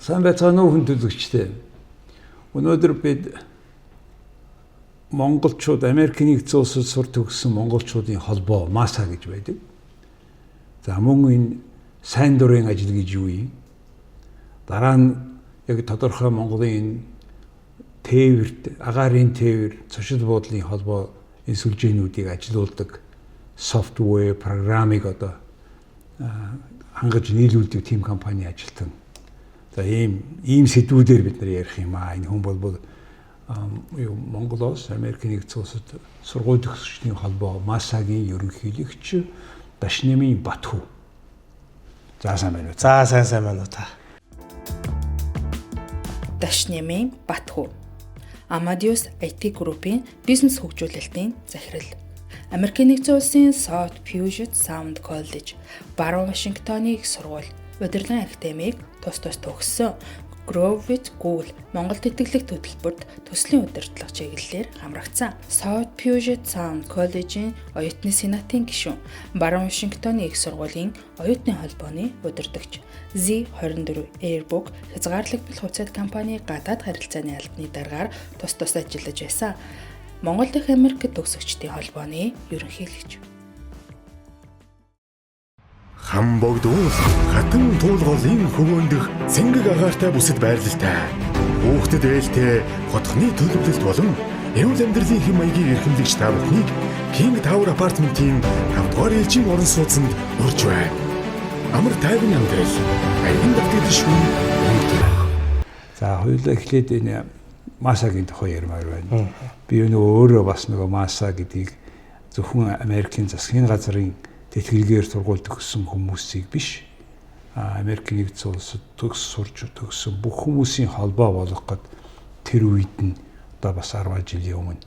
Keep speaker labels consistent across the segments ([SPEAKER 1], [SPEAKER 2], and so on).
[SPEAKER 1] Сайн байцгаана уу хүндэтгэгчтэй. Өнөөдөр бид монголчууд Америкийн нэгдсэн улсад сур төгссөн монголчуудын холбоо МАСА гэж байдаг. За мөн энэ сайн дурын ажил гэж юу юм? Дараа нь яг тодорхой Монголын тээвэрт, агаарын тээвэр, цочид буудлын холбоо энэ сүлжээнүүдийг ажилуулдаг софтвер, програмыг одоо хангаж нийлүүлдэг тийм компани ажилтан. За ийм сэдвүүдээр бид нар ярих юм аа. Энэ хүн бол Монголоос Америкийн нэгдсэн улсад сургууль төгсөгчдийн холбоо МАСА-гийн ерөнхийлөгч Дашнямын Батхүү. За сайн байна уу?
[SPEAKER 2] За сайн байна уу та.
[SPEAKER 3] Дашнямын Батхүү. Amadeus IT Group-ийн бизнес хөгжүүлэлтийн захирал. Америкийн нэгдсэн улсын South Puget Sound College, Баруун Вашингтоны их сургууль, Удирдлага академиг тус төгссөн. Groovit Google Монгол тэтгэлэг хөтөлбөрт төслийн удирдлага чиглэлээр хамрагдсан. South Puget Sound College-ийн оюутны сенатын гишүүн, Баруун Вашингтоны их сургуулийн оюутны холбооны удирдагч, Z24 Airbook хязгаарлагдлах хувьцаат компани гадаад харилцааны албаны даргаар тус ажиллаж байсан. Монгол дахь Америкт төгсөгчдийн холбооны ерөнхийлөгч.
[SPEAKER 4] Хам богдуул хатан туулгын хөвөөндөх цэнгэг агаартай бүсэд байрлалтай. Хүүхдэд ээлтэй хотхны төлөвлөлт болон эрүүл амьдралын хэм маягийн эрхэмлэгч та бүхнийг King Tower Apartment-ийн 5-р ээлжийн орон сууцнд урьж байна. Амар тайван амьдрал, аян давтагдал шүүн өнгөтэй.
[SPEAKER 1] За хоёулаа эхлээд энэ МАСА-гийн тухай ярмаар байна. Би өөрөө бас нөгөө МАСА гэдгийг зөвхөн Америкийн засгийн газрын тэтгэлгээр сургууль төгссөн хүмүүсийг биш, Америкийн нэгдсэн улсад сурч төгссөн бүх хүмүүсийн холбоо болгоход тэр үед нь одоо бас 10 жилийн өмнө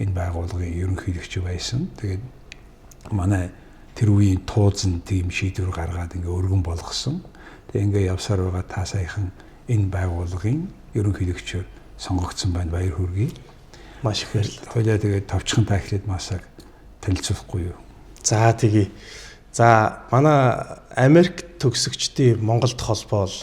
[SPEAKER 1] энэ байгууллагын ерөнхийлөгч байсан. Тэгээд манай тэр үеийн туузан тийм шийдвэр гаргаад ингээ өргөн болгосон. Тэгээд ингээ явсаар байгаа та саяхан энэ байгууллагын ерөнхийлөгчөөр сонгогдсон байна. Баяр хүргэе.
[SPEAKER 2] Маш их баярлалаа.
[SPEAKER 1] Хоёлаа тэгээд товчхон та ихлээд МАСАг танилцуулахгүй юу?
[SPEAKER 2] За тэгье. За манай Америк төгсөгчдийн Монголд холбоо бол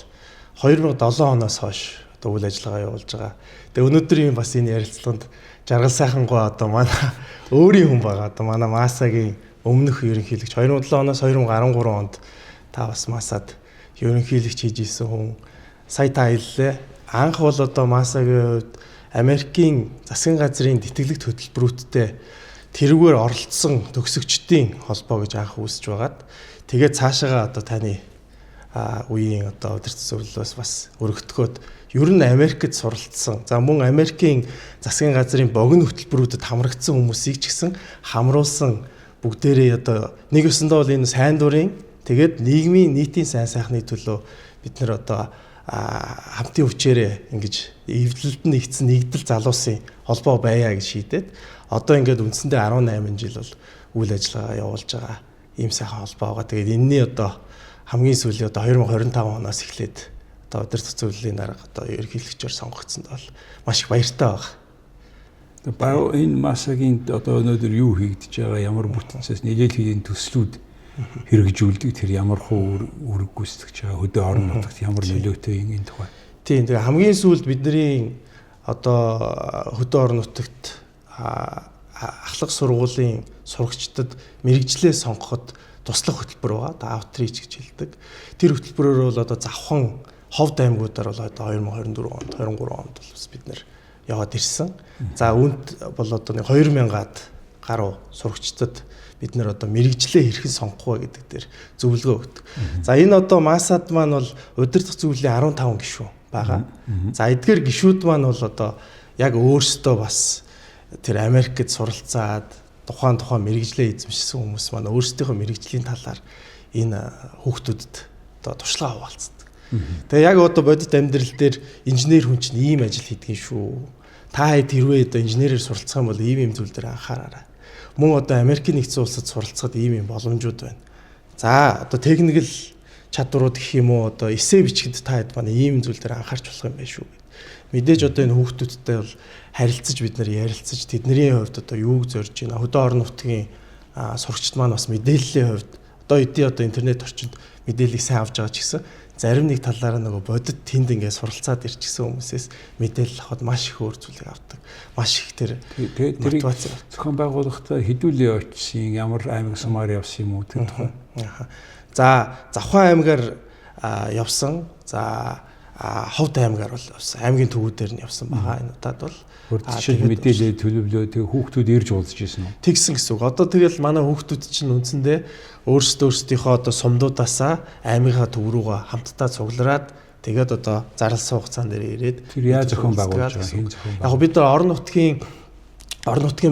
[SPEAKER 2] 2007 оноос хойш одоо үйл ажиллагаа явуулж байгаа. Тэгээ өнөөдрийн бас энэ ярилцлаганд жаргал сайхангуй одоо манай өөрийн хүн байгаа. Одоо манай МАСАгийн өмнөх ерөнхийлөгч 2007 оноос 2013 онд та бас МАСАд ерөнхийлөгч хийж исэн хүн. Сая та хэллээ. Анх бол одоо МАСАгийн хувьд Америкийн засгийн газрын тэтгэлэг хөтөлбөрүүдтэй тэрүүгээр оролцсон төгсөгчдийн холбоо гэж анх үүсэж байгаад тэгээд цаашаага одоо таны үеийн одоо удирдах зөвлөлөөс бас өргөдгөөд ер нь Америкт суралцсан. За мөн Америкийн засгийн газрын богино хөтөлбөрүүдэд хамрагдсан хүмүүсийг ч гэсэн хамруулсан бүгдээрээ одоо нэг өсөндөө бол энэ сайн дурын тэгээд нийгмийн нийтийн сайн сайхны төлөө бид нэр одоо хамтын хүчээрээ ингэж эвлэлд нь нэгдсэн нэгдэл залуусын холбоо байя гэж шийдээд одоо ингээд үндсэндээ 18 жил бол үйл ажиллагаа явуулж байгаа ийм сайхан холбоо байгаа. Тэгээд энэний одоо хамгийн сүүлийн одоо 2025 оноос эхлээд одоо удирдах зөвлөлийн дарга одоо ерөнхийлөгчөөр сонгогдсонд бол маш их баяртай байгаа.
[SPEAKER 1] Энэ МАСАгийн одоо өнөөдөр юу хийгдэж байгаа, ямар бүтцээс нийлээлийн төслүүд хэрэгжүүлдэг, тэр ямар хуу үүрэг гүйцэтгэж байгаа, хөдөө орон нутагт ямар нөлөөтэй энэ тухай.
[SPEAKER 2] Тийм, тэгээ хамгийн сүүлд бидний одоо хөдөө орон нутагт ахлах сургуулийн сурагчдад мэрэгжлээ сонгоход туслах хөтөлбөр байгаа. Одоо outreach гэж хэлдэг. Тэр хөтөлбөрөөр бол одоо завхан ховд аймагуудаар бол одоо 2024 онд 23 онд бол бас бид нэр яваад ирсэн. За үүнд бол одоо 2000-аад гаруй сурагчдад бид нэр одоо мэрэгжлээ хэрхэн сонгох вэ гэдэг дээр зөвлөгөө өгдөг. За энэ одоо МАСАд маань бол удирдах зөвлөлийн 15 гишүүн байгаа. За эдгээр гишүүд маань бол одоо яг өөрсдөө бас тэр Америкт суралцаад тухайн мэрэгжлээ эзэмшсэн хүмүүс маань өөрсдийнхөө мэрэгжлийн талаар энэ хүүхдүүдэд одоо туршлага хуваалцдаг. Тэгээ яг одоо бодит амьдрал дээр инженер хүн чинь ийм ажил хийдэг шүү. Та хэд хэрвээ одоо инженерээр суралцах юм бол ийм зүйл дээр анхаараарай. Мөн одоо Америкийн нэгдсэн улсад суралцахад ийм боломжууд байна. За одоо техникэл чадварууд гэх юм уу одоо эссе бичгэд та хэд маань ийм зүйл дээр анхаарч болох юм байна шүү. Мэдээж одоо энэ хүүхдүүдтэй бол харилцаж бид нар ярилцаж тэдний хувьд одоо юуг зорж байна. Хөдөө орон нутгийн сурагчид маань бас мэдээллийн хувьд одоо интернет орчинд мэдээллийг сайн авч байгаа ч гэсэн зарим нэг талаараа нөгөө бодит тэнд ингээд суралцаад ирчихсэн хүмүүсээс мэдээлэл авахд маш их өөр зүйлийг авдаг. Маш их тэр мотивац
[SPEAKER 1] зохион байгуулалтаа хэдүүлээ очсон, ямар аймаг сумаар явсан юм уу тэр тухай.
[SPEAKER 2] За Завхан аймгаар явсан. За Ховд аймгаар бол явсан. Аймгийн төвүүдээр нь явсан байгаа. Энэ удаад бол
[SPEAKER 1] жишээ мэдээлэл төлөвлөө тэг хүүхдүүд ирж уулзж ирсэн үү?
[SPEAKER 2] Тэгсэн гэсэн үг. Одоо тэгэл манай хүүхдүүд чинь үндсэндээ өөрсдийнхөө одоо сумдуудаасаа аймынхаа төв рүүгээ хамтдаа цуглараад тэгээд одоо зарласан хугацаанд ирээд
[SPEAKER 1] тэр яаж зохион байгуулж байгаа юм?
[SPEAKER 2] Яг бид нар орон нутгийн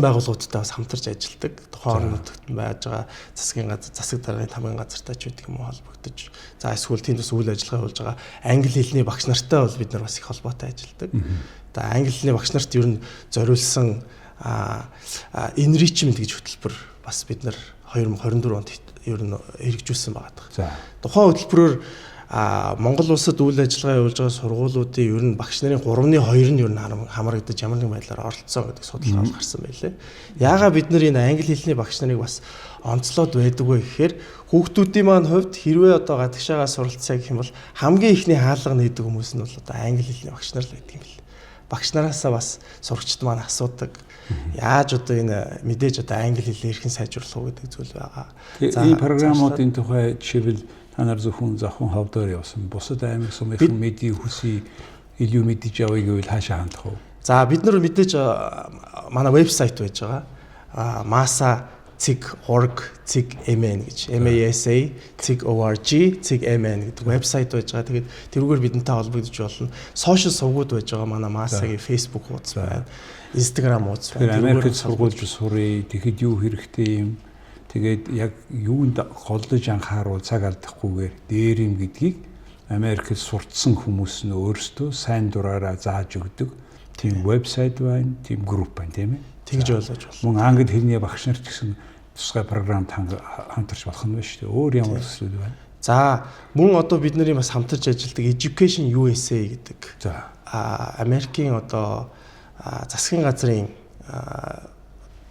[SPEAKER 2] байгууллагуудтай бас хамтарч ажилладаг. Тухайн орон нутагт байж байгаа засгийн газар, засаг даргын тамгын газартай ч гэдэг юм уу холбогдож. За эсвэл тэнд бас үйл ажиллагаа болж байгаа англи хэлний багш нартай бол бид нар бас их холбоотой ажилладаг. За англи хэлний багш нарт ер нь зориулсан enrichment гэж хөтөлбөр бас бид нар 2024 онд ер нь хэрэгжүүлсэн байгаа.
[SPEAKER 1] За
[SPEAKER 2] тухайн хөтөлбөрөөр Монгол улсад үйл ажиллагаа явуулж байгаа сургуулиудын ер нь багш нарын 3/2 нь ер нь хамрагдаж ямар нэгэн байдлаар оролцсон гэдэг судалгаа гарсан байлээ. Яагаад бид нар энэ англи хэлний багш нарыг бас онцлоод байдаг вэ гэхээр хүүхдүүдийн маань хувьд хэрвээ одоо гадагшаагаа суралцъя гэх юм бол хамгийн ихний хаалга нээдэг хүмүүс нь бол одоо англи хэлний багш нар л байдаг юм билээ. Багш нараасаа бас сурагчид маань асуудаг. Яаж одоо энэ мэдээж одоо англи хэлийг хэрхэн сайжруулах вэ гэдэг зүйл байгаа.
[SPEAKER 1] За энэ програмуудын тухай жишээлбэл та нар зөвхөн Завхан Ховдоор явсан. Бусад аймаг сумынхан мэдээ хүсий илүү мэдэж явъя гэвэл хаашаа хандах вэ?
[SPEAKER 2] За бид нар мэдээж манай вебсайт байж байгаа. masa.org.mn гэж masa.org.mn гэдэг вебсайт байж байгаа. Тэгээд тэрүүгээр бидэнтэй холбогдож болно. Сошиал сувгууд байж байгаа. Манай Масагийн Facebook хуудас байна. Instagram хуудас байна.
[SPEAKER 1] Америкт сургуулж сурыг тэгэхэд юу хэрэгтэй юм? Тэгээд яг юунд голдож анхааруул цаг алдахгүйгээр дээр юм гэдгийг Америкт сурцсан хүмүүс нь өөрсдөө сайн дураараа зааж өгдөг. Тийм вебсайт байна, тийм групп байна, тийм ээ.
[SPEAKER 2] Тэгж ойлгож байна.
[SPEAKER 1] Мөн англи хэлний багш нарт гэсэн тусгай програмд хамтарч болох нь байна шүү дээ. Өөр ямар төслүүд байна.
[SPEAKER 2] За мөн одоо бид нарын бас хамтарч ажилладаг Education USA гэдэг.
[SPEAKER 1] За
[SPEAKER 2] Америкийн одоо засгийн газрын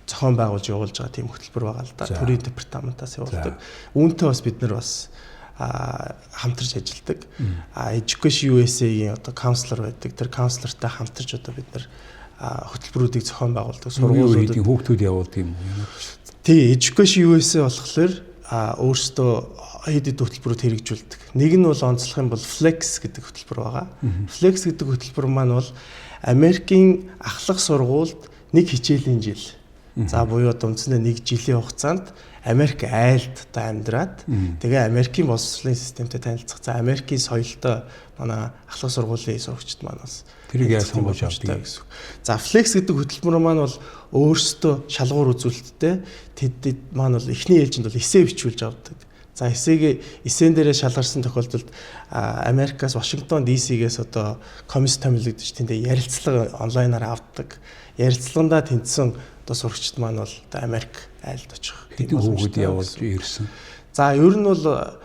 [SPEAKER 2] зохион байгуулж явуулж байгаа тийм хөтөлбөр байгаа л да. Төрийн департаментаас явуулдаг. Үүнтэй бас бид нар бас хамтарч ажилладаг. Education USA-ийн одоо counselor байдаг. Тэр counselor-тай хамтарч одоо бид нар хөтөлбөрүүдийг зохион байгуулдаг.
[SPEAKER 1] Сургуулиудын хүүхдүүд явуулдаг юм уу?
[SPEAKER 2] Тий, Education USA болохоор өөрсдөө хэд хөтөлбөрүүд хэрэгжүүлдэг. Нэг нь бол онцлох юм бол Flex гэдэг хөтөлбөр байгаа. Flex гэдэг хөтөлбөр маань бол Америкийн ахлах сургуульд нэг хичээлийн жил. За буюу одоо үндсэндээ нэг жилийн хугацаанд Америк айлд одоо амьдраад тэгээ Америкийн боловсролын системтэй танилцах. За Америкийн соёлтой манай ахлах сургуулийн сурагчид маань бас
[SPEAKER 1] тэрийг яаж сонгож авдаг
[SPEAKER 2] гэсэн. За Flex гэдэг хөтөлбөр маань бол өөрсдөө шалгуур үзүүлэлттэй тэд маань бол эхний ээлжинд бол эссе бичүүлж авдаг. За эссен дээрээ шалгарсан тохиолдолд Америкаас Вашингтон DC-гээс одоо комисс томилогдож тэндээ ярилцлага онлайнаар авдаг. Ярилцлагандаа тэнцсэн одоо сурагчид маань бол одоо Америк айлд очих.
[SPEAKER 1] Хэдэн хүүхэд явуулж ирсэн.
[SPEAKER 2] За ер нь бол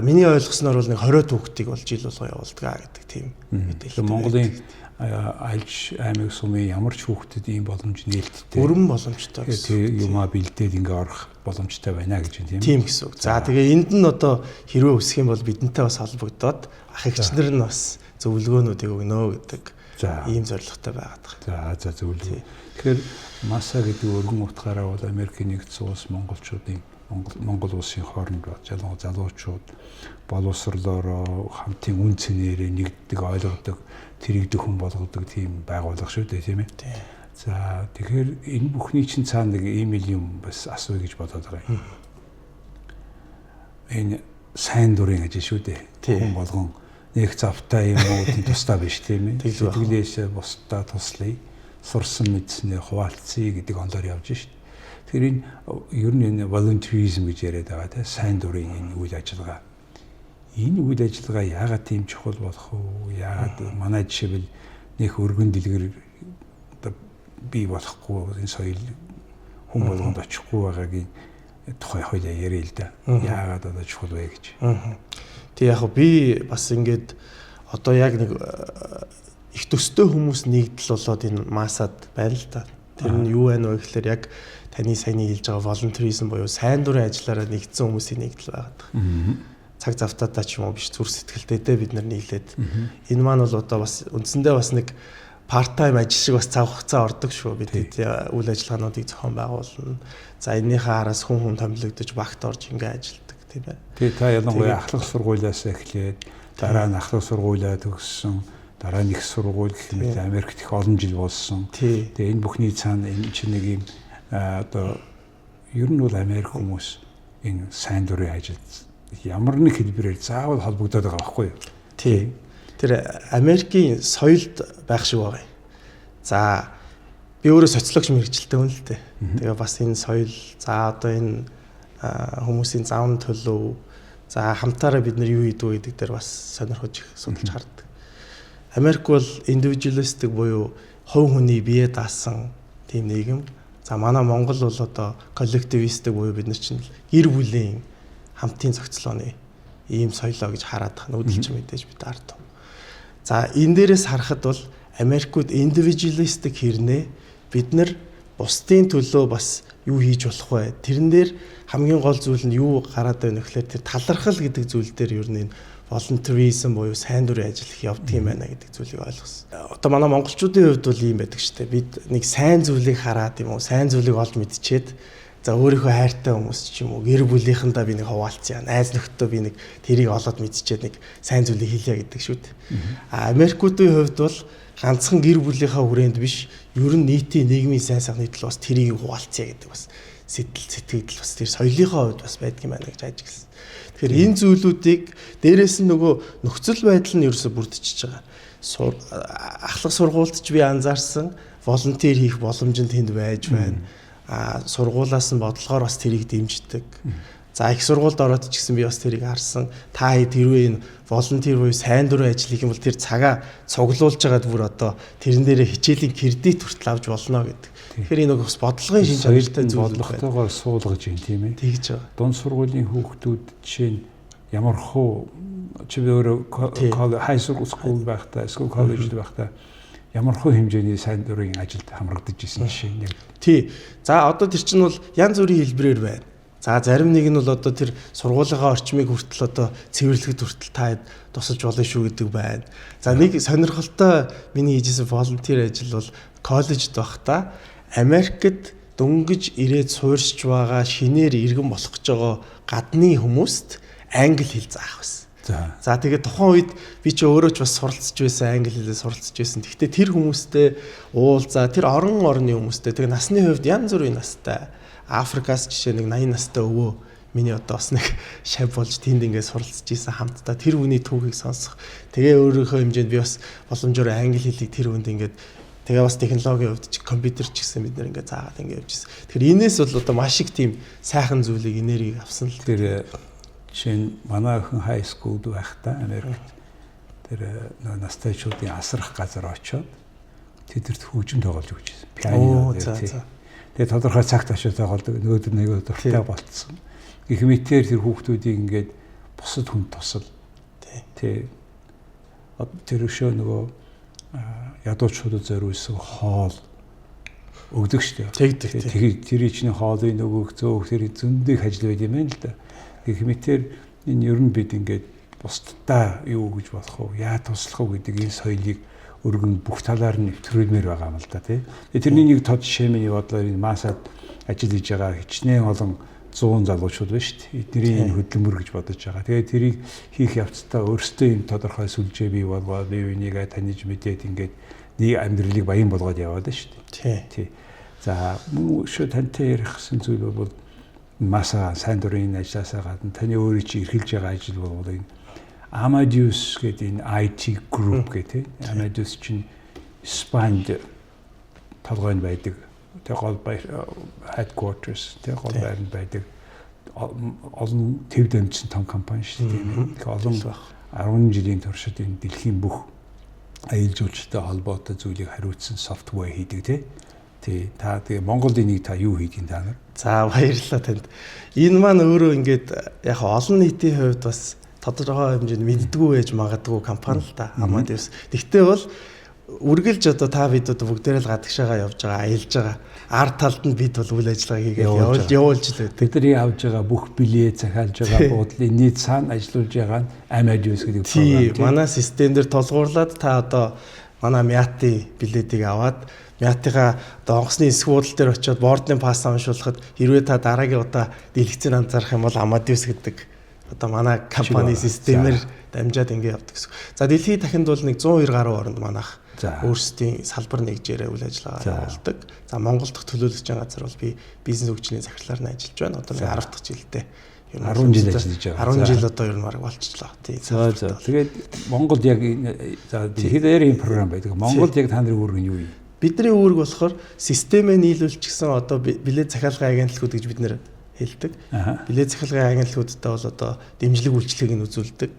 [SPEAKER 2] миний ойлгосноор бол нэг 20 хүүхдийг бол жил болго явуулдаг гэдэг тийм мэдээлэл.
[SPEAKER 1] Монголын альж аймаг сумын ямар ч хүүхдэд ийм боломж нээлттэй.
[SPEAKER 2] Өргөн боломжтой гэсэн.
[SPEAKER 1] Тэгээ юмаа бэлдээд ингээ орох боломжтой байна гэж тийм.
[SPEAKER 2] Тийм гэсэн үг. За тэгээ энд нь одоо хэрвээ өсөх юм бол бидэнтэй бас холбогдоод ах эгчнэр нь бас зөвлөгөөнүүдийг өгнө гэдэг ийм зорилготой байгаад.
[SPEAKER 1] За зөвлөгөө. Тэгэхээр Маса гэдэг өргөн утгаараа бол Америкийн нэгдсэн улс монголчуудын Монгол улсын хооронд ялангуяа залуучууд боловсрлороо хамтын үн цэнээрээ нэгддэг, ойлгодог, тэрийг дөхөн болгодог тийм байгууллага шүү дээ, тийм ээ. За тэгэхээр энэ бүхний чинь цаана нэг ийм юм бас асууя гэж бодоод байгаа юм. Энэ сайн дурын ажил шүү дээ. Хүн болгон нэг завтай юм уу тийм тустай биш, тийм ээ. Сэтгэлээс бусдаа туслая, сурсан мэдснээ хуваалцъя гэдэг онлоор явж шít. Тэгэхээр энэ ер нь энэ волонтеризм гэж яриад байгаа тийм сайн дурын энэ үйл ажиллагаа. Энэ үйл ажиллагаа яагаад тийм чухал болох вэ? Яагаад манай жишээл нэг өргөн дэлгэр бий болохгүй энэ соёл хүн болгонд очихгүй байгаагийн тухай хоёлаа яриа л да. Яагаад одоо чухал вэ гэж.
[SPEAKER 2] Тэг яг би бас ингээд одоо яг нэг их төстэй хүмүүс нэгдэл болоод энэ масад байна л да. Тэр нь юу байна вэ гэхээр яг таны саяны хэлж байгаа волонтеризм буюу сайн дурын ажиллаараа нэгдсэн хүмүүсийн нэгдэл байгаад байгаа. Цаг завтаадаа ч юм уу биш зүр сэтгэлтэйдээ бид нар нийлээд энэ маань бол одоо бас үндсэндээ бас нэг part time ажил шиг бас цаг хугацаа ордог шүү. Бид үйл ажиллагаануудыг зохион байгуулна. За энэнийхээ араас хүн томилогдож багт орж ингээ ажилдаг тийм ээ.
[SPEAKER 1] Тэгээ та ялангуяа ахлах сургуулиас эхлээд дараа нь ахлах сургуулиа төгссөн, дараа нь их сургууль гэх мэт Америкт их олон жил болсон. Тэгээ энэ бүхний цаана энэ чинь нэг юм одоо ер нь бол Америк хүмүүс энэ сайн дурын ажил ямар нэг хэлбэрээр заавал холбогдоод байгаа байхгүй юу?
[SPEAKER 2] Тийм. Тэр Америкийн соёлд байх шиг байгаа юм. За би өөрөө социологч мэргэжилтэй хүн л дээ. Тэгээ бас энэ соёл, за одоо энэ хүмүүсийн зам төлөв, за хамтаараа бид нар юу хийдэг вэ гэдэг дээр бас сонирхож их судалж хардаг. Америк бол индивидуалистик буюу хувь хүний бие даасан тийм нийгэм. За манай Монгол бол одоо коллективистик буюу бид нар чинь гэр бүлийн хамтын зохицлооны ийм соёлоо гэж хараад байгаа. Нүүдэлч мэдээж бид ард. За энэ дээрээс харахад бол Америкууд индивидуалистик хэрнээ бид нар бусдын төлөө бас юу хийж болох вэ? Тэрэн дээр хамгийн гол зүйл нь юу гараад байна гэхээр тэр талархал гэдэг зүйл дээр ер нь волонтеризм буюу сайн дурын ажил их явдаг юм байна гэдэг зүйлийг ойлгосон. Одоо манай монголчуудын хувьд бол ийм байдаг шүү дээ. Бид нэг сайн зүйлийг хараад юм уу, сайн зүйлийг олж мэдчихэд за өөрийнхөө хайртай хүмүүс ч юм уу гэр бүлийнхэндээ би нэг хуваалцъя. Найз нөхдөд би нэг тэрийг олоод мэдчихэд нэг сайн зүйлийг хэлье гэдэг шүү дээ. Америкуудын хувьд бол ганцхан гэр бүлийнхаа хүрээнд биш, ер нь нийтийн нийгмийн сайн сайхны төлөө бас тэрийг хуваалцъя гэдэг бас сэтгэл бас тэр соёлынхаа хувьд бас байдаг юм байна гэж ажигласан. Тэгэхээр энэ зүйлүүдийг дээрээс нь нөгөө нөхцөл байдал нь ерөөсө бүрдчихэж байгаа. Ахлах сургуульд ч би анзаарсан волонтер хийх боломж нь тэнд байж байна. Сургуулаас нь бодлогоор бас тэрийг дэмждэг. За их сургуульд ороод ч гэсэн би бас тэрийг харсан. Та хэрвээ энэ волонтер буюу сайн дурын ажил хийх юм бол тэр цагаа цуглуулж байгаад бүр одоо тэрэн дээрээ хичээлийн кредит хүртэл авч болно гэдэг. Тэгэхээр энэ бас бодлогын шинж чанартай зүйл
[SPEAKER 1] бодлоготойгоор суулгаж юм тийм ээ.
[SPEAKER 2] Тэгж байгаа.
[SPEAKER 1] Дунд сургуулийн хүүхдүүд жишээ нь ямар хуу чи өөрөө high school байхдаа, school college байхдаа ямар хуу хэмжээний сайн дурын ажилд хамрагдаж исэн жишээ нь.
[SPEAKER 2] Тий. За одоо тэр чинь бол янз бүрийн хэлбэрээр байна. За зарим нэг нь бол одоо тэр сургуулийнхаа орчмыг хүртэл одоо цэвэрлэхэд хүртэл та тусалж болно шүү гэдэг байна. За нэг сонирхолтой миний хийжсэн волонтер ажил бол коллежд байхдаа Америкт дөнгөж ирээд суурьшиж байгаа шинээр иргэн болох гэж байгаа гадны хүмүүст англи хэл заах байсан. За тэгээд тухайн үед би ч өөрөө ч бас суралцж байсан, англи хэлээр суралцж байсан. Гэхдээ тэр хүмүүстэй уулзаа, тэр орон орны хүмүүстэй тэгээд насны хувьд янз бүрийн настай. Африкаас жишээ нэг 80 настай өвөө миний одоо бас нэг шав болж тэнд ингээд суралцж исэн хамтдаа тэр хүний түүхийг сонсох. Тэгээ өөрийнхөө хэмжээнд би бас боломжоор англи хэлийг тэр хүнд ингээд тэгээ бас технологийн хувьд ч компьютер ч гэсэн бид нэр ингээд заагаад ингээд явж ирсэн. Тэгэхээр энэс бол одоо маш их тийм сайхан зүйлийг энергийг авсан л.
[SPEAKER 1] Тэр чинь манай охин high school-д байхдаа Америкт тэр настайчуудын асрах газар очоод тэдэрт хөгжим тоглож өгч ирсэн. Пианино дээр. Тэгээ тодорхой цагт очиж тоглодог. Нөгөөдөр нэг дуртай болцсон. Гэх мэтээр тэр хүүхдүүдийг ингээд бусад хүнд тусал. Тий. Тэр өшөө нөгөө ядуучуудад зориулсан хоол өгдөг шүү дээ. Тэгээд тэр ичний хоолыг нөгөөх зөөх тэр зөндөх ажил байд юм байна л да. Гэх мэтээр энэ ер нь бид ингээд бусдаа юу гэж болох вэ? Яа туслах вэ гэдэг энэ соёлыг өргөн бүх талаар нь нэвтрүүлмээр байгаа юм л да тий. Тэрний нэг тод жишээ миний бодлоор энэ масад ажил хийж байгаа хичнээн олон 100 залуучууд байна шүү дээ. Эдний энэ хөдөлмөр гэж бодож байгаа. Тэгээд тэрийг хийх явцдаа өөрсдөө энэ тодорхой сүлжээ бий болгоод бие бинийгээ таньж мэдээд ингээд нэг амьдралыг баян болгоод яваад байна шүү дээ. Тий. За шууд тантай ярихсан зүйл бол маса сайн дурын ажилласаа гадна таны өөрөө чи эрхэлж байгаа ажил бол энэ Amadeus гэдэг энэ IT group гэдэг. Amadeus чинь Испанд толгойн байдаг. Тэгээ гол headquarters тэгээ гол байранд байдаг. Олон төв дамжсан том компани шүү дээ. Тэгээ олон 10 жилийн туршид энэ дэлхийн бүх аялал жуулчтай холбоотой зүйлийг хариуцсан софтвер хийдэг тий. Та тэгээ Монголд энийг та юу хийдин та нар?
[SPEAKER 2] За баярлалаа танд. Энэ маань өөрөө ингээд яг олон нийтийн хувьд бас тодорхой хэмжээнд мэддэггүй байж магадгүй компани л да. Amadeus. Тэгтээ бол үргэлж одоо та бид одоо бүгдээрээ л гадагшаага явж байгаа, аялж байгаа. Ард талд нь бид бол үйл ажиллагаа хийгээд явуулж л байдаг.
[SPEAKER 1] Бидний авж байгаа бүх билет захиалж байгаа буудлын нийт цаана ажиллаж байгаа нь Amadeus гэдэг
[SPEAKER 2] програм. Тийм, манай систем дээр толгуурлаад та одоо манай Мяти билетийг аваад Мятига одоо онгоцны эсэх буудлын дээр очиод boarding pass амжуулахад хэрвээ та дараагийн удаа дэлгэцээр анзаарах юм бол Amadeus гэдэг одоо манай компани системээр дамжаад ингэ явдаг гэсэн. За дэлхийн дахинд бол нэг 102 гаруй оронд манайх өөрсдийн салбар нэгжээрээ үйл ажиллагаа явуулдаг. За Монгол дахь төлөөлөгч газар бол би бизнес хөгжлийн захирлаар нь ажиллаж байна. Одоо 10 дахь жилдээ
[SPEAKER 1] 10 жил ажиллаж байгаа.
[SPEAKER 2] 10 жил одоо ер нь баг болчихлоо. Тийм.
[SPEAKER 1] За тэгээд Монголд яг за дэлхийн програм байдаг. Монголд яг та нарын үүрэг нь юу юм?
[SPEAKER 2] Бидний үүрэг болохоор системээ нийлүүлчихсэн одоо билет захиалгын агентлагууд гэж бид нэр хэлдэг. Билет захиалгын агентлагуудтай бол одоо дэмжлэг үйлчлэгийг нь үзүүлдэг.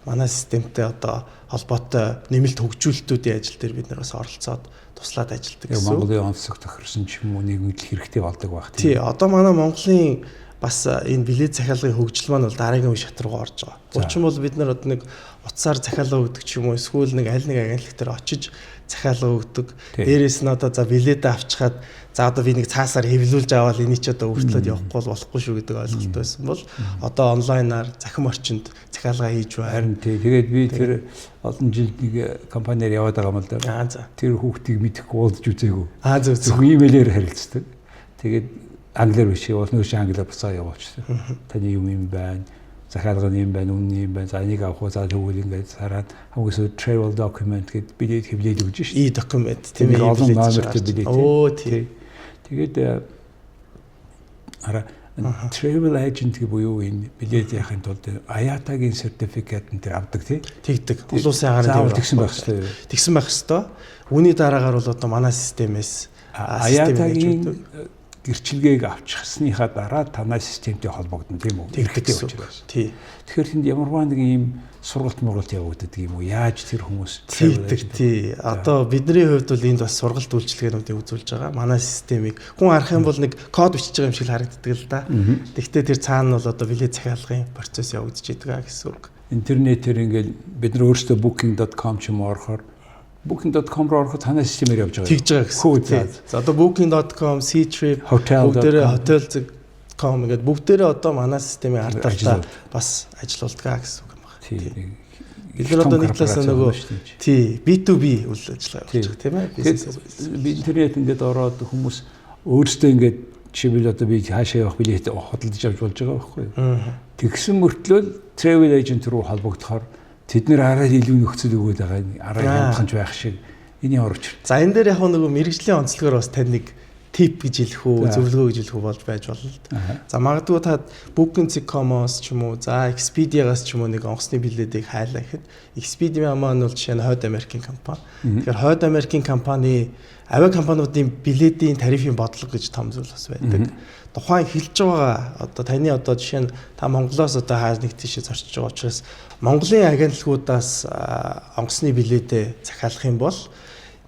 [SPEAKER 2] Манай системтэй одоо холбоотой нэмэлт хөгжүүлэлтүүдийн ажил дээр бид нар бас оролцоод туслаад ажилладаг гэсэн.
[SPEAKER 1] Монголын онцлог тохирсон ч юм уу нийгэмдэл хэрэгтэй болдог баг
[SPEAKER 2] тийм. Тий, одоо манай Монголын бас энэ билет захиалгын хөгжил маань бол дараагийн үе шат руу орж байгаа. Учир нь бол бид нар одоо нэг утсаар захиалга өгдөг ч юм уу эсвэл нэг аль нэг агентлаг дээр очиж захиалга өгдөг. Дээрээс нь одоо за билетээ авчихад за одоо би нэг цаасаар хэвлүүлж аваад энийг ч одоо өртлөөд явахгүй болохгүй шүү гэдэг ойлголт байсан бол одоо онлайнаар захим орчинд захиалга хийж байна.
[SPEAKER 1] Харин тэгээд би тэр олон жил нэг компаниар яваад байгаа юм л да. Тэр хүүхдийг мэдэхгүй уулзж үзээгүй. Зөвхөн имэйлээр харилцдаг. Тэгээд англиар биш бол нөөш англиар буцаа явуулчихсан. Таны юм байна. Захиалга юм байна, үнэн юм байна. За энийг авах уу за тэгвэл ингээд сараад хамгийн travel document гэдэг билет хэвлээд өгч шүү.
[SPEAKER 2] E-document тийм
[SPEAKER 1] ээ. Олон номертэй билет.
[SPEAKER 2] Оо тийм.
[SPEAKER 1] Тэгээд travel agent гэх буюу энэ билет яхахын тулд IATA-гийн сертификат энэ авдаг тий.
[SPEAKER 2] Тэгдэг. Улсын агарын
[SPEAKER 1] дээр тэгсэн байх хэрэгтэй.
[SPEAKER 2] Тэгсэн байх хэрэгтэй. Үүний дараагаар бол одоо манай системээс
[SPEAKER 1] IATA-гийн гэрчилгээг авчихсныхаа дараа танай системтэй холбогдно тийм үү?
[SPEAKER 2] Хэрэгтэй учраас. Тий.
[SPEAKER 1] Тэгэхээр тэнд ямарваа нэг юм сургалт явагддаг юм уу? Яаж тэр хүмүүс
[SPEAKER 2] тэгдэг тий. Одоо бидний хувьд бол энд бас сургалт үйлчилгээнүүдийг үзүүлж байгаа. Манай системийг хүн харах юм бол нэг код бичиж байгаа юм шиг харагддаг л да. Гэхдээ тэр цаана бол одоо билет захиалгын процесс явагдаж байгаа гэсэн үг.
[SPEAKER 1] Интернетээр ингээд бид нар өөрсдөө booking.com ч юм уу орохоор booking.com руу ороход танай системээр явж байгаа.
[SPEAKER 2] Тэгж байгаа гэсэн. За одоо booking.com, Ctrip, бүгдээрээ hotel.com ингээд бүгдээрээ одоо манай системийн ард талдаа бас ажиллаулдаг гэсэн үг юм байна.
[SPEAKER 1] Тийм.
[SPEAKER 2] Бид нар одоо нэг талаас нөгөө тий B2B үйл ажиллагаа явуулж байгаа тийм ээ.
[SPEAKER 1] Би интернет ингээд ороод хүмүүс өөрсдөө ингээд жишээлбэл одоо би хаашаа явах билет хөдөлж авч болж байгаа байхгүй юу? Тэгсэн мөртлөө travel agent руу холбогдохоор тэд нэр арай илүү нөхцөл өгөөд байгаа арай хямдханч байх шиг энэ орч.
[SPEAKER 2] За энэ дээр яг нөгөө мэрэгжлийн онцлогоор бас тань нэг тип гэж хэлэх үү, зөвлөгөө гэж хэлэх үү болж байж болно. За магадгүй та Booking.com-оос ч юм уу, за Expedia-гаас ч юм уу нэг онгоцны билетийг хайлаа гэхэд Expedia маань бол жишээ нь Хойд Америкийн компани. Тэгэхээр Хойд Америкийн компани авиа компаниудын билетийн тарифын бодлого гэж том зүйл бас байдаг. Тухайн хэлж байгаа одоо таны одоо жишээ нь та Монголоос одоо хаа нэг тийшээ зорчиж байгаа учраас Монголын агентлагуудаас онгоцны билетээ захиалах юм бол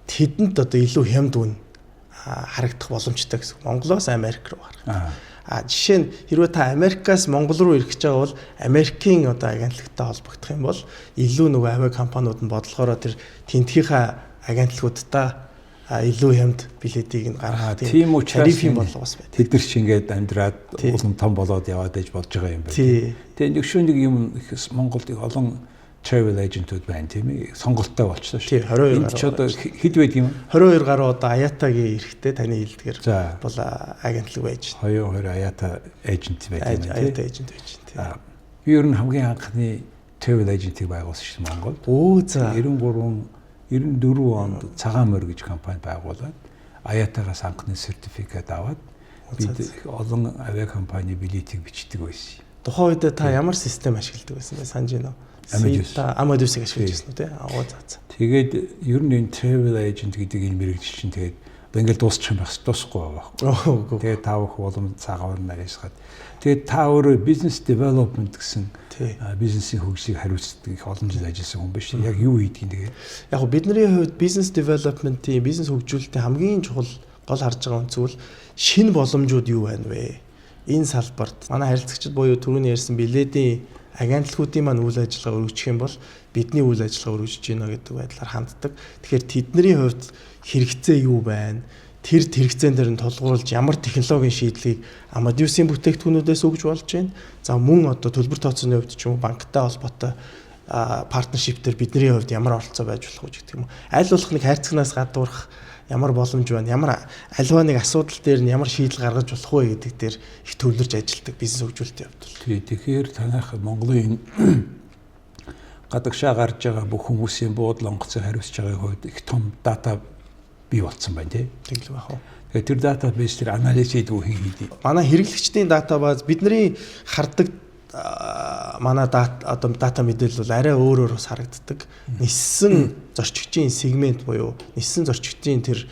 [SPEAKER 2] тэдэнд одоо илүү хямд үн харагдах боломжтой гэсэн. Монголоос Америк руу гарах. Жишээ нь хэрвээ та Америкаас Монгол руу ирэх гэж байгаа бол Америкийн одоо агентлагтай холбогдох юм бол илүү нөгөө авиа компаниуд нь бодлохоор тэр тентгийнхаа агентлагуудтай илүү хямд билетийг нь гаргах
[SPEAKER 1] тийм
[SPEAKER 2] тарифын бодлого бас байна.
[SPEAKER 1] Тэд нар чи ингээд амьдраад улам том болоод яваад иж болж байгаа юм байна. Тэгээ нэг шүүн нэг юм Монголд олон travel agent-ууд байна тийм ээ. Сонголттой болчихсон шүү.
[SPEAKER 2] 22
[SPEAKER 1] гаруй. Энд ч одоо хэд байдаг юм?
[SPEAKER 2] 22 гаруй одоо IATA-гийн эрэхтэй таны хэлдгээр бол агентлаг байж.
[SPEAKER 1] 22 IATA agent байдаг юм тийм.
[SPEAKER 2] IATA agent байж тийм.
[SPEAKER 1] Би ер нь хамгийн анхны travel agent-ийг байгуулсан шүү Монголд.
[SPEAKER 2] Оо за
[SPEAKER 1] 94 онд Цагаан морь гэж компани байгуулад IATA-гаас анхны сертификат аваад бид олон авиа компани билетийг бичдэг байсан.
[SPEAKER 2] Тухайн үед та ямар систем ашигладаг байсан бэ? Санаж байна уу? Amadeus-ыг ашиглаж байсан үү те? Тэгээд
[SPEAKER 1] ер нь энэ travel agent гэдэг энэ мэрэгжил чинь тэгээд ингээл дуусчих юм байна. Дуусахгүй байгаа. Тэгээд та бүхэн улам цагаан нарийсгаад тэгээд та өөрөө business development гэсэн бизнесийн хөгжлийг хариуцдаг их олон жил ажилласан хүн биш. Яг юу хийдгийг тэгээд
[SPEAKER 2] яг бидний хувьд business development-ийн бизнес хөгжүүлэлтийн хамгийн чухал гол харж байгаа зүйл шинэ боломжууд юу байна вэ? Энэ салбарт манай харилцагчид буюу түрүүний ярьсан билетийн агентлагуудын маань үйл ажиллагаа өргөжих юм бол бидний үйл ажиллагаа өргөжж гинэ гэдэг байдлаар ханддаг. Тэгэхээр тэдний хувьд хэрэгцээ юу байна? Тэр хэрэгцээн дээр нь тулгуурлаж ямар технологийн шийдлийг Amadeus-ийн бүтээгдэхүүнүүдээс өгж болж байна. За мөн одоо төлбөр тооцооны хувьд ч юм уу банктай холбоотой партнершип дээр бидний хувьд ямар оролцоо байж болох вэ гэдэг юм. Аль болох нэг хайрцагнаас гадуурх ямар боломж байна? Ямар альва нэг асуудал дээр нь ямар шийдэл гаргаж болох вэ гэдэг дээр их төвлөрж ажилладаг бизнес хөгжүүлэлтийн хувьд.
[SPEAKER 1] Тэгэхээр танах Монголын гадагшаа гарч байгаа бүх хүмүүсийн буудлын онгоцыг хариуцж байгаа хувьд их том дата бий болсон байна тийм.
[SPEAKER 2] Тэглэв яах вэ?
[SPEAKER 1] Тэгэхээр тэр датабейс дээр анализ хийдэг хийгээд.
[SPEAKER 2] Манай хэрэглэгчдийн дата баз бидний хардаг манай дата мэдээлэл бол арай өөр бас харагддаг. Ниссэн зорчигчийн сегмент буюу ниссэн зорчигчдийн тэр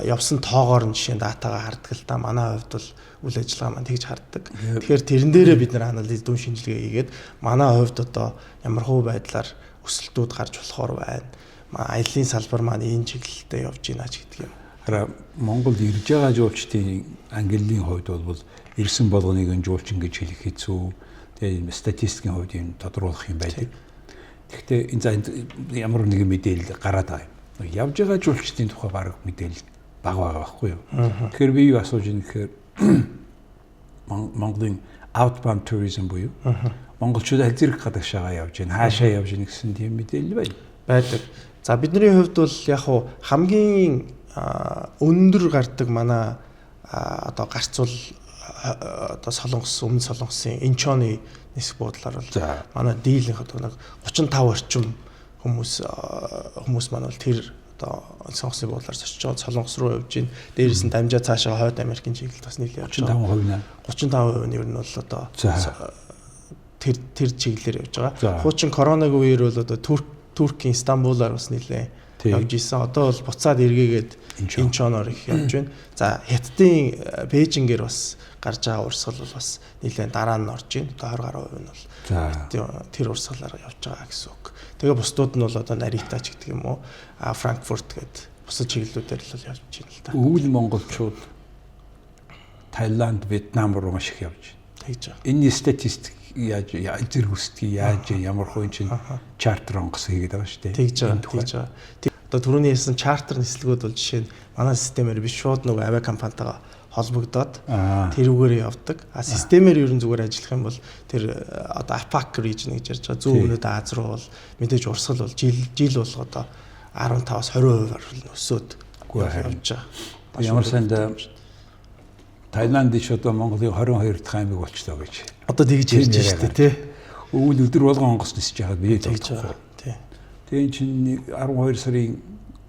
[SPEAKER 2] явсан тоогоор нь жишээ нь датагаа хардаг л да. Манай хувьд бол үйл ажиллагаа маань тэгж харддаг. Тэгэхээр тэрэн дээрээ бид нэр анализ дүн шинжилгээ хийгээд манай хувьд одоо ямар хөө байдлаар өсөлтүүд гарч болохоор байна. Аяллаа салбар маань энэ чиглэлдээ явж байна ч гэдэг юм.
[SPEAKER 1] Хараа Монголд ирж байгаа жуулчдын ангиллын хувьд бол ирсэн болгоныг нь жуулчин гэж хэлэх хэцүү. Тэгээ статистикийн хувьд юм тодруулах юм байдаг. Гэхдээ энэ ямар нэгэн мэдээлэл гараад байгаа юм. Явж байгаа жуулчдын тухай баг мэдээлэл бага байгаа байхгүй юу? Тэгэхээр би юу асууж ийм гэхээр Монголын outbound tourism буюу монголчууд аль зэрэг гадагшаага явж байна, хаашаа явж байна гэсэн тийм мэдээлэл байна.
[SPEAKER 2] Байдаг. За бидний хувьд бол яг хуу хамгийн өндөр гардаг манай одоо гарцуул одоо Солонгос, өмнө Солонгосын Инчоны нисэх буудлаар бол манай дийлэнх одоо нэг 35 орчим хүмүүс маань бол тэр одоо Солонгосын буудлаар зочиж байгаа Солонгос руу явж гин. Дээрээс нь дамжаа цаашаа хойд Америкийн чиглэлд бас нийлээ явж байгаа. 35% нь ер нь бол одоо тэр чиглэлээр явж байгаа. Хуучин коронавигийн үеэр бол одоо Туркийн Стамбулаар бас нийлээ явж исэн. Одоо бол буцаад эргээгээд Инчоноор их явж байна. За Хятадын Бээжингээр бас гарч байгаа урсгал бол бас нийлээ дараа нь орж байна. Одоо 20% нь бол тэр урсгалаар явж байгаа гэсэн үг. Тэгээ бусдууд нь бол одоо Нарита ч гэдэг юм уу, Франкфурт гэдэг бусад чиглэлүүдээр л явж байна л та.
[SPEAKER 1] Өвөл монголчууд Таиланд, Вьетнам руу маш их явж байна.
[SPEAKER 2] Тэгж байгаа.
[SPEAKER 1] Энэ статистик яаж зэрэг үсдгийг яаж ямар хувийн чинь чартер онгоц хийгээд байгаа шүү дээ.
[SPEAKER 2] Тэгж байгаа. Одоо түрүүний хэлсэн чартер нислэгүүд бол жишээ нь манай системээр биш шууд нөгөө авиа компанитайгаа холбогдоод тэрүүгээр явдаг. Системээр ер нь зүгээр ажиллах юм бол тэр одоо APAC region гэж ярьж байгаа. Зүүн өмнөд Аз руу бол мэдээж урсгал бол жил болго одоо 15-аас 20% өсөөд явж байгаа.
[SPEAKER 1] Ямар санд Таиланд ич одоо Монголын 22 дахь аймаг болчлоо гэж.
[SPEAKER 2] Одоо тэгж ярьж штэ тий.
[SPEAKER 1] Өвөл өдөр болгон онгоц нисэж байгаад бие
[SPEAKER 2] тэгж байгаа. Тий.
[SPEAKER 1] Тэгээ чинь 12 сарын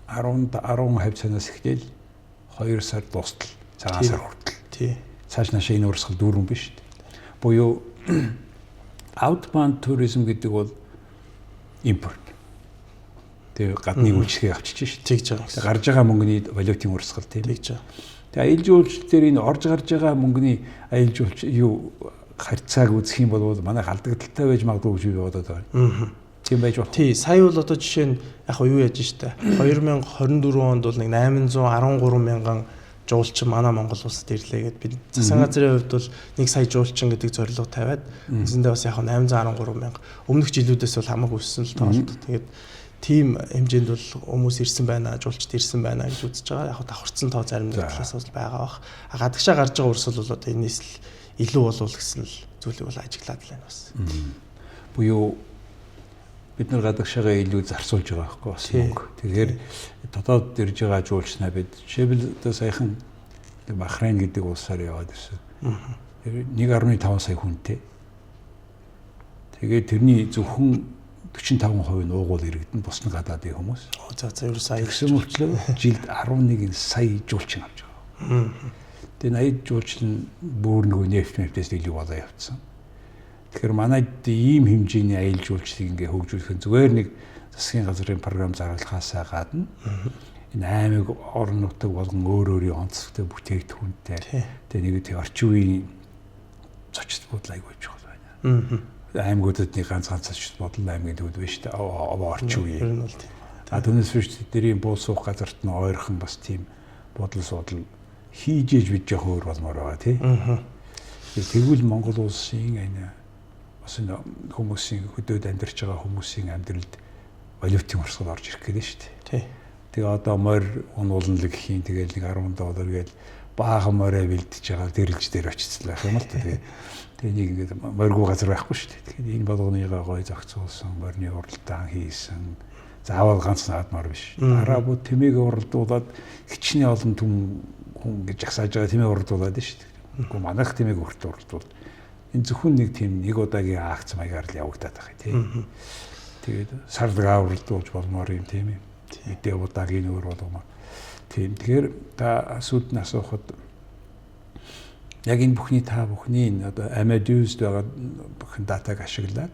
[SPEAKER 1] 10 цанаас эхлээл 2 сар дуустал цагаан сар хүртэл.
[SPEAKER 2] Тий.
[SPEAKER 1] Цааш наашаа энэ урсгал дүүрэн биш шүү дээ. Буюу outbound tourism гэдэг бол импорт. Тэгээ гадны үйлчлэгээ авчиж шүү дээ.
[SPEAKER 2] Тэгж байгаа.
[SPEAKER 1] Гарж байгаа мөнгөний валютын урсгал тийм.
[SPEAKER 2] Тэгж байгаа.
[SPEAKER 1] Тэгээ аялал жуулчлал дээр энэ орж гарч байгаа мөнгөний аялал жуулч юу харьцааг үзэх юм бол манай алдагдaltaй байж магадгүй гэж би бодоод байна. Тийм байж болох.
[SPEAKER 2] Тий, сая бол одоо жишээ нь яг юу яаж штэ. 2024 онд бол нэг 813 мянган жуулчин манай Монгол улсад ирлээ гэд бид засгийн газрын хувьд бол 1 сая жуулчин гэдэг зорилго тавиад үндсэндээ бас яг 813 мянга өмнөх жилүүдээс бол хамаагүй өссөн л тоолт. Тэгээд тийм хэмжээнд бол хүмүүс ирсэн байна, жуулчд ирсэн байна гэж үзэж байгаа. Яг давхарцсан тоо зарим талаас бол байгаа бах. Гадагшаа гарч байгаа урсгал бол одоо энэс л илүү болов гэсэн л зүйлийг бол ажиглаад байна бас.
[SPEAKER 1] Буюу бид нар гадагшаагаа илүү зарцуулж байгаа байхгүй бас мөнгө. Тэгэхээр дотоод ирж байгаа жуулчнаа бид жишээлбэл одоо саяхан Бахрейн гэдэг улсаар яваад ирсэн. 1.5 сая хүнтэй. Тэгээд тэрний зөвхөн 45% нь уугуул иргэдэн бус нь гадаадын хүмүүс.
[SPEAKER 2] За ер нь сая
[SPEAKER 1] гэсэн мөрчлөө жилд 11 сая жуулчин авч байгаа. Тэгээд 80 жуулчин бүр нөгөө нефтээс илүү болоо явцсан. Тэгэхээр манайд ийм хэмжээний аялал жуулчлалыг ингээ хөгжүүлэх нь зүгээр нэг засгийн газрын програм зарлахаасаа гадна энэ аймаг орон нутаг болгон өөр өөрийн онцлогтой бүтээгдэхүүнтэй тэгээ нэг тийм орчин үеийн зочд буудлыг байж байгаа байна. Аймагуудад нэг ганц зочд бодол аймгийн төвд биш үү? Орчин үе. Түүнээс биш тэрийн буу суух газарт нь ойрхон бас тийм бодол суудал хийж ээж бид жоох өөр болмоор байгаа тий. Тэгвэл Монгол улсын энэ бас энэ хүмүүсийн хөдөөд амьдарч байгаа хүмүүсийн амьдралд валютын урсгал орж ирэх гэдэг шүү дээ.
[SPEAKER 2] Тий.
[SPEAKER 1] Тэгээ одоо морь унуулна л гэхийн тэгэл нэг $10 гээл баахан морь бэлдэж байгаа дэрэлж дээр очицлаа юм л та. Тэгээ нэг ингээд морьгүй газар байхгүй шүү дээ. Тэгэхээр энэ болгоныгаа гой зохицуулсан, морьны уралдаан хийсэн. Заавал ганц наадмаар биш. Арабууд тэмээг уралдуулаад хичнээн олон хүн гэж агсааж байгаа тэмээг уралдуулаад шүү дээ. Гэхдээ манайх тэмээг уралдуул. Энэ зөвхөн нэг тийм нэг удаагийн акц маягаар л явагдаад байгаа тийм. Тэгээд сардагаа уралдуулж болмоор юм тийм ээ. Мэдээ удаагийн өөр болгоно. Тийм. Тэгэхээр та асуудыг асуухад яг энэ бүхний одоо Amadeus байгаа бүхэн датаг ашиглаад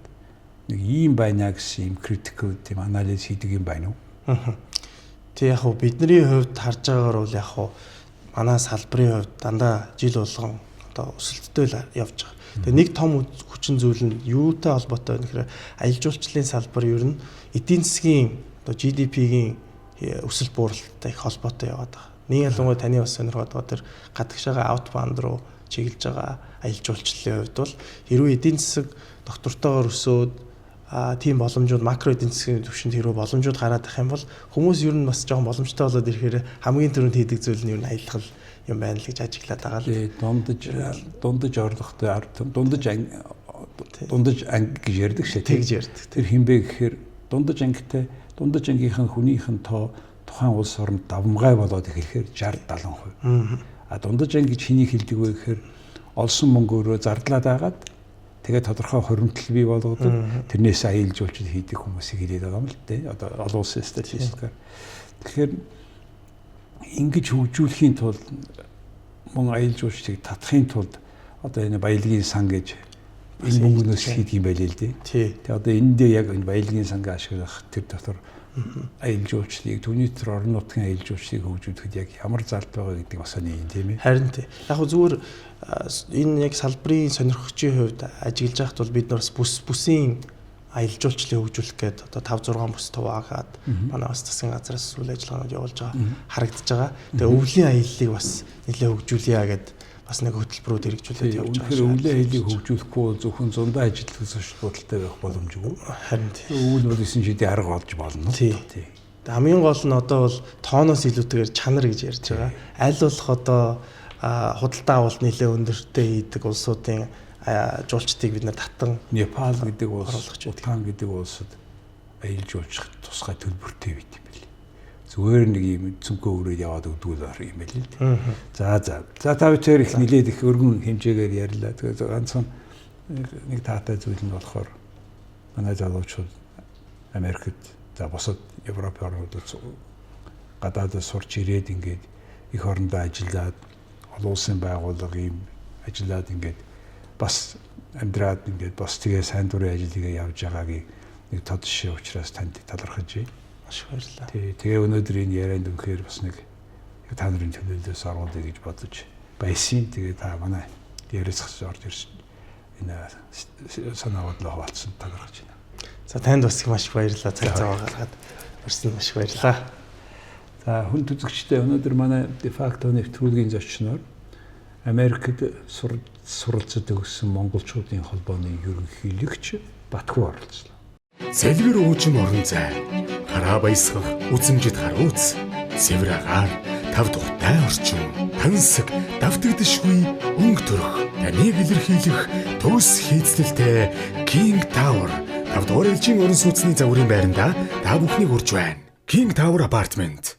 [SPEAKER 1] нэг ийм байна гэсэн юм critical тийм анализ хийдэг юм байна уу?
[SPEAKER 2] Тэг яг бидний хувьд харж байгаагаар бол яг манай салбарын хувьд дандаа жил болгон одоо өсөлттэй л явж байгаа. Тэгээ нэг том хүчин зүйл нь юутай холбоотой вэ гэхээр аялал жуулчлалын салбар ер нь эдийн засгийн одоо GDP-ийн өсөлт бууралттай их холбоотой яваад байгаа. Нэг ялангуяа таны бас сонирхоод байгаа тэр гадагшаага outbound руу чиглэж байгаа аялал жуулчлалын хувьд бол хэрвээ эдийн засаг доктортойгоор өсөөд тийм боломжууд макро эдийн засгийн түвшинд хэрвээ боломжууд гараад их юм бол хүмүүс ер нь бас жоохон боломжтой болоод ирэхээр хамгийн түрүүнд хийдэг зүйл нь ер нь аялал юм байна л гэж ажиглаад байгаа л.
[SPEAKER 1] Дундаж орлоготой дундаж анги гэж ярьдаг шээ.
[SPEAKER 2] Тэгж ярьдаг.
[SPEAKER 1] Тэр хинбэ гэхээр дундаж ангийнхан хүнийхэн тоо тухайн улс орнд давмгай болоод ирэхээр 60-70%. Дундаж анги гэж хэнийг хэлдэг вэ гэхээр олсон мөнгөөрөө зардлаад агаад тэгээд тодорхой хуримтлал бий болгоод тэрнээс аялал жуулчлал хийдэг хүмүүсийг хэлээд байгаа юм л дээ. Одоо олон улсын статистикаар. Тэгэхээр ингэж хөгжүүлэхийн тулд мөн аялал жуулчлалыг татахын тулд одоо энэ баялагын сан гэж энэ мөнгнөөс хийдэг юм байл л дээ. Тэгээ одоо энд дээр яг энэ баялагын сангаа ашиглах тэр дотор аялал жуулчлалыг түүний дотор орон нутгийн аялал жуулчлалыг хөгжүүлэхэд яг ямар залт байгаа гэдэг бас нэг юм тийм ээ.
[SPEAKER 2] Харин тий. Яг зүгээр энэ яг салбарын сонирхогчийн хувьд ажиглаж байхад бол бид нар бас бүсийн аялал жуулчлалыг хөгжүүлэх гээд одоо 5-6 бүс туваагаад манай бас засгийн газраас үйл ажиллагаанууд явуулж байгаа харагдаж байгаа. Тэгээ өвлийн аяллыг бас нэлээд хөгжүүлье гэдэг бас нэг хөтөлбөрүүд хэрэгжүүлээд явж байгаа.
[SPEAKER 1] Тэгэхээр өвлийн аяллыг хөгжүүлэхгүй зөвхөн зундаа ажилтг зочд бодолтой байх боломжгүй.
[SPEAKER 2] Харин тий.
[SPEAKER 1] Өвөл бодсон шийдээ арга олж болно.
[SPEAKER 2] Тий. Хамгийн гол нь одоо бол тооноос илүүтэйгээр чанар гэж ярьж байгаа. Аль болох одоо худалдаа авалт нэлээд өндөртэй хийдэг улсуудын жуулчдыг бид нар татан
[SPEAKER 1] Непал гэдэг улс, Бутан гэдэг улсад аялал жуулчлах тусгай төлбөртэй байт юм байна. Зүгээр нэг юм цүнхөө өрөөд яваад өгдгүүл юм байл л дээ. За та бүхэн их нилээд их өргөн хэмжээгээр ярьлаа. Тэгээд ганцхан нэг таатай зүйл нь болохоор манай залуучууд Америкт за бусад Европ орнуудад гадаадд сурч ирээд ингээд их орондоо ажиллаад олон улсын байгууллага юм ажиллаад ингээд бас амьдраад ингээд бас тэгээ сайн дурын ажлыг явж байгаагийн нэг тод жишээ учраас танд талархаж байна.
[SPEAKER 2] Маш баярлалаа.
[SPEAKER 1] Тэгээ өнөөдөр энэ ярианд өгөхээр бас нэг та нарын төлөөлөөс оруулъя гэж бодож байсан. Тэгээ та манай яриасгч орж ирсэн. Энэ санаа бодлоо хуваалцсан талархаж байна.
[SPEAKER 2] За танд бас маш баярлалаа. Цаг зав гаргаад өрсөн маш баярлалаа.
[SPEAKER 1] За хүн түзэгчтэй өнөөдөр манай дефакто нэвтрүүлгийн зочноор Америкт суралцж өгсөн монголчуудын холбооны ерөнхийлөгч Батхүү оролцлоо.
[SPEAKER 4] Цэлгэр уужим орон зай, хараа баясгах үзэмжид харууц, цэвэр агаар, тав тухтай орчин, тансаг, давтагдшгүй өнгө төрх, таныг илэрхийлэх төгс хийцлэлтэй King Tower, тав дугаар ээлжийн орон сууцны загварын байранда та бүхнийг урьж байна. King Tower Apartment